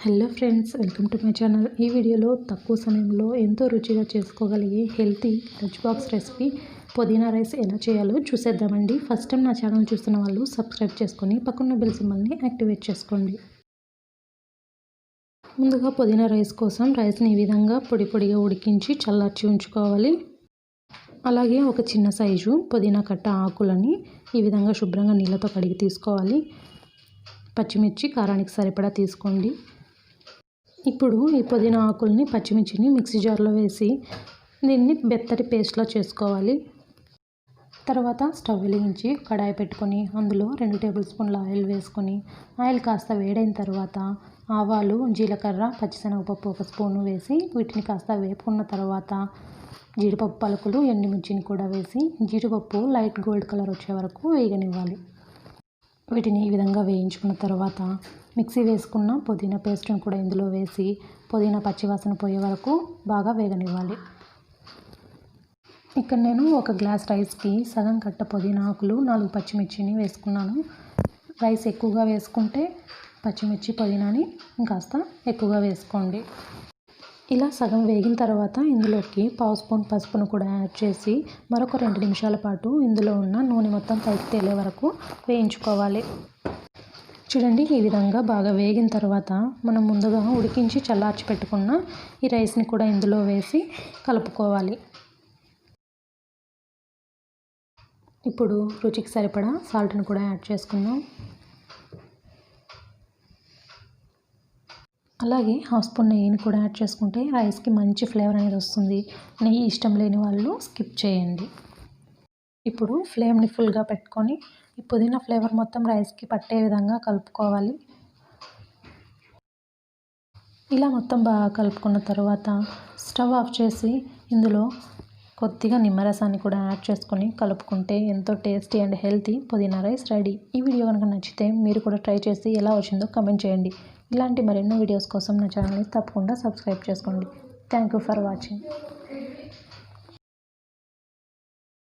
Hello friends, welcome to my channel. ఈ వీడియోలో తక్కువ సమయంలో ఎంతో రుచిగా చేసుకోగలిగే హెల్తీ లంచ్ బాక్స్ రెసిపీ పుదీనా రైస్ ఎలా చేయాలో చూసేద్దామండి. ఫస్ట్ టైం నా ఛానల్ చూస్తున్న వాళ్ళు సబ్స్క్రైబ్ చేసుకొని పక్కన బెల్ సింబల్ని యాక్టివేట్ చేసుకోండి. ముందుగా పుదీనా రైస్ కోసం రైస్ని ఈ విధంగా పొడిగా ఉడికించి చల్లార్చి ఉంచుకోవాలి. అలాగే ఒక చిన్న సైజు పుదీనా కట్ట ఆకులని ఈ విధంగా శుభ్రంగా నీళ్ళతో కడిగి తీసుకోవాలి. పచ్చిమిర్చి కారానికి సరిపడా తీసుకోండి. ఇప్పుడు ఈ పుదీనా ఆకుల్ని పచ్చిమిర్చిని మిక్సీ జార్లో వేసి దీన్ని మెత్తటి పేస్ట్లా చేసుకోవాలి. తర్వాత స్టవ్ వెలిగించి కడాయి పెట్టుకొని అందులో 2 టేబుల్ స్పూన్ల ఆయిల్ వేసుకొని ఆయిల్ కాస్త వేడైన తర్వాత ఆవాలు, జీలకర్ర, పచ్చిశనగపప్పు 1 స్పూను వేసి వీటిని కాస్త వేపుకున్న తర్వాత జీడిపప్పు పలుకులు, ఎండుమిర్చిని కూడా వేసి జీడిపప్పు లైట్ గోల్డ్ కలర్ వచ్చే వరకు వేగనివ్వాలి. వీటిని ఈ విధంగా వేయించుకున్న తర్వాత మిక్సీ వేసుకున్న పుదీనా పేస్ట్ని కూడా ఇందులో వేసి పుదీనా పచ్చివాసన పోయే వరకు బాగా వేగనివ్వాలి. ఇక్కడ నేను 1 గ్లాస్ రైస్కి సగం కట్ట పుదీనా ఆకులు, 4 పచ్చిమిర్చిని వేసుకున్నాను. రైస్ ఎక్కువగా వేసుకుంటే పచ్చిమిర్చి పుదీనాని ఇంకాస్త ఎక్కువగా వేసుకోండి. ఇలా సగం వేగిన తర్వాత ఇందులోకి 1/2 స్పూన్ పసుపును కూడా యాడ్ చేసి మరొక 2 నిమిషాల పాటు ఇందులో ఉన్న నూనె మొత్తం పైకి తేలే వరకు వేయించుకోవాలి. చూడండి, ఈ విధంగా బాగా వేగిన తర్వాత మనం ముందుగా ఉడికించి చల్లార్చి పెట్టుకున్న ఈ రైస్ని కూడా ఇందులో వేసి కలుపుకోవాలి. ఇప్పుడు రుచికి సరిపడా సాల్ట్ని కూడా యాడ్ చేసుకుందాం. అలాగే 1/2 స్పూన్ నెయ్యిని కూడా యాడ్ చేసుకుంటే రైస్కి మంచి ఫ్లేవర్ అనేది వస్తుంది. నెయ్యి ఇష్టం లేని వాళ్ళు స్కిప్ చేయండి. ఇప్పుడు ఫ్లేమ్ని ఫుల్గా పెట్టుకొని ఈ పుదీనా ఫ్లేవర్ మొత్తం రైస్కి పట్టే విధంగా కలుపుకోవాలి. ఇలా మొత్తం బాగా కలుపుకున్న తర్వాత స్టవ్ ఆఫ్ చేసి ఇందులో కొద్దిగా నిమ్మరసాన్ని కూడా యాడ్ చేసుకొని కలుపుకుంటే ఎంతో టేస్టీ అండ్ హెల్తీ పుదీనా రైస్ రెడీ. ఈ వీడియో కనుక నచ్చితే మీరు కూడా ట్రై చేసి ఎలా వచ్చిందో కమెంట్ చేయండి. ఇలాంటి మరెన్నో వీడియోస్ కోసం నా ఛానల్ని తప్పకుండా సబ్స్క్రైబ్ చేసుకోండి. Thank you for watching.